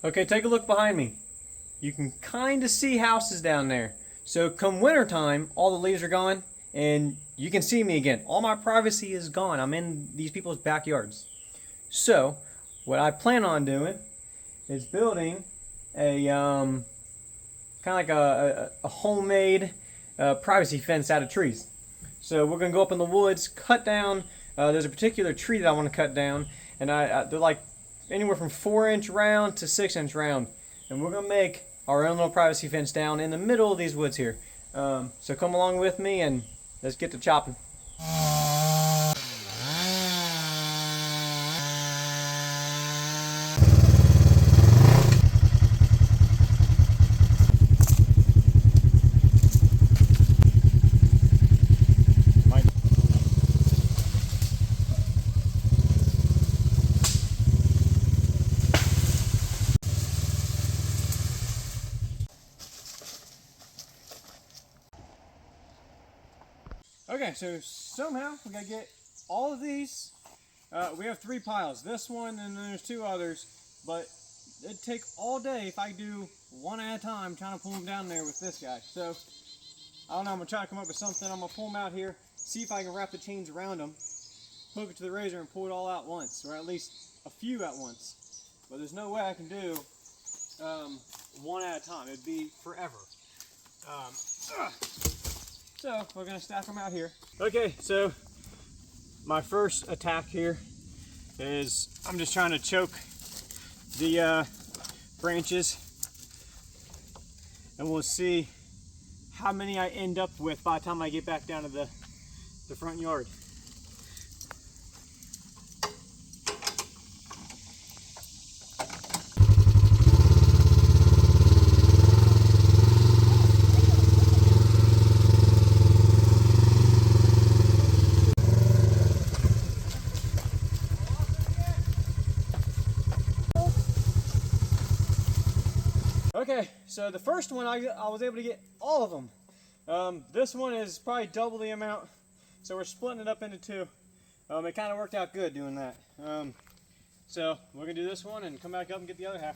Okay, take a look behind me. You can kind of see houses down there. So come wintertime, all the leaves are gone and you can see me again. All my privacy is gone. I'm in these people's backyards. So what I plan on doing is building a kind of like a homemade privacy fence out of trees. So we're gonna go up in the woods, cut down. There's a particular tree that I want to cut down, and they're like anywhere from 4-inch round to 6-inch round, and we're gonna make our own little privacy fence down in the middle of these woods here. So come along with me and let's get to chopping. Okay, so somehow we gotta get all of these. We have 3 piles. This one, and then there's 2 others. But it'd take all day if I do one at a time, trying to pull them down there with this guy. So I don't know. I'm gonna try to come up with something. I'm gonna pull them out here, see if I can wrap the chains around them, hook it to the razor, and pull it all out once, or at least a few at once. But there's no way I can do one at a time. It'd be forever. So we're gonna stack them out here. Okay, so my first attack here is I'm just trying to choke the branches, and we'll see how many I end up with by the time I get back down to the front yard. Okay, so the first one I was able to get all of them. This one is probably double the amount, so we're splitting it up into 2. It kind of worked out good doing that. So we're gonna do this one and come back up and get the other half.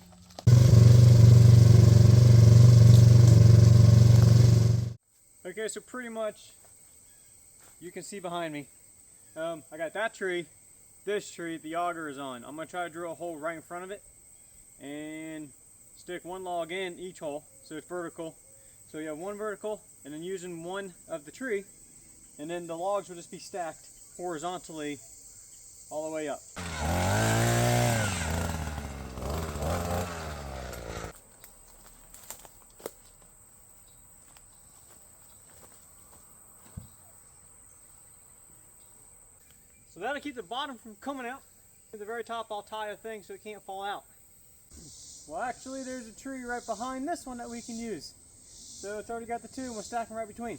Okay, so pretty much you can see behind me. I got that tree, this tree, the auger is on. I'm gonna try to drill a hole right in front of it and stick 1 log in each hole so it's vertical. So you have 1 vertical, and then using 1 of the tree, and then the logs will just be stacked horizontally all the way up. So that'll keep the bottom from coming out. At the very top I'll tie a thing so it can't fall out. Well, actually, there's a tree right behind this one that we can use. So it's already got the 2, and we'll stack them right between.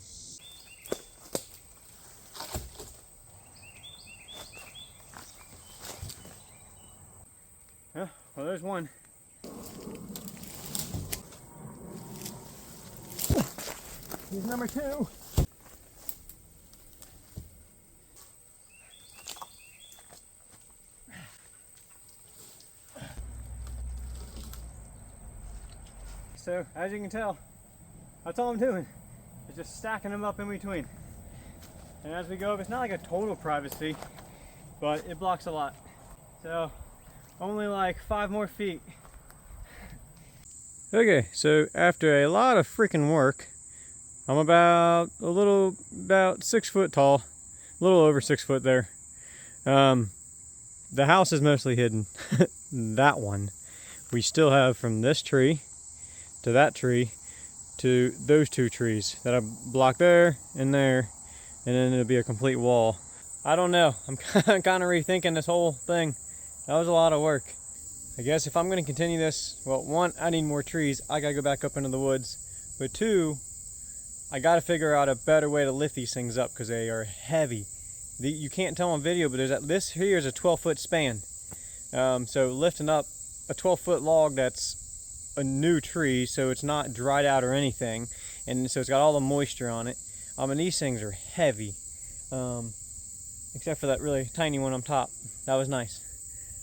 Yeah, well, there's one. Here's number 2. So, as you can tell, that's all I'm doing, is just stacking them up in between. And as we go up, it's not like a total privacy, but it blocks a lot. So, only like 5 more feet. Okay, so after a lot of freaking work, I'm about 6 foot tall, a little over 6 foot there. The house is mostly hidden. That one we still have from this tree to that tree to those 2 trees that I blocked there and there, and then it'll be a complete wall. I don't know, I'm kind of rethinking this whole thing. That was a lot of work. I guess if I'm going to continue this, well, 1, I need more trees. I gotta go back up into the woods, but 2, I gotta figure out a better way to lift these things up because they are heavy. You can't tell on video, but this here is a 12-foot span. So lifting up a 12-foot log that's a new tree, so it's not dried out or anything, and so it's got all the moisture on it. And these things are heavy, except for that really tiny one on top. That was nice.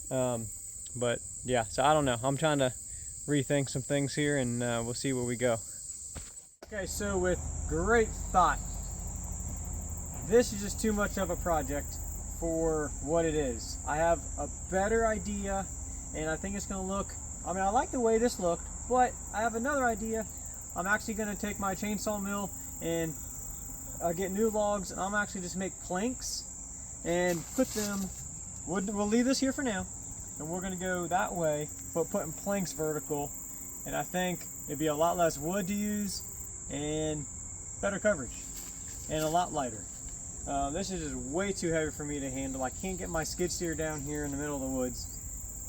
But yeah, so I don't know. I'm trying to rethink some things here, and we'll see where we go. Okay, so with great thought, this is just too much of a project for what it is. I have a better idea, and I think it's going to look, I mean, I like the way this looked, but I have another idea. I'm actually going to take my chainsaw mill and get new logs, and I'm actually just make planks and put them, we'll leave this here for now, and we're going to go that way, but putting planks vertical, and I think it'd be a lot less wood to use and better coverage and a lot lighter. This is just way too heavy for me to handle. I can't get my skid steer down here in the middle of the woods.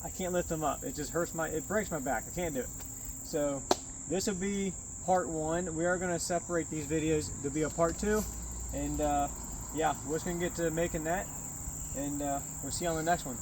I can't lift them up. It just hurts it breaks my back. I can't do it. So this will be part 1. We are going to separate these videos. There'll be a part 2, and yeah, we're just going to get to making that, and we'll see you on the next one.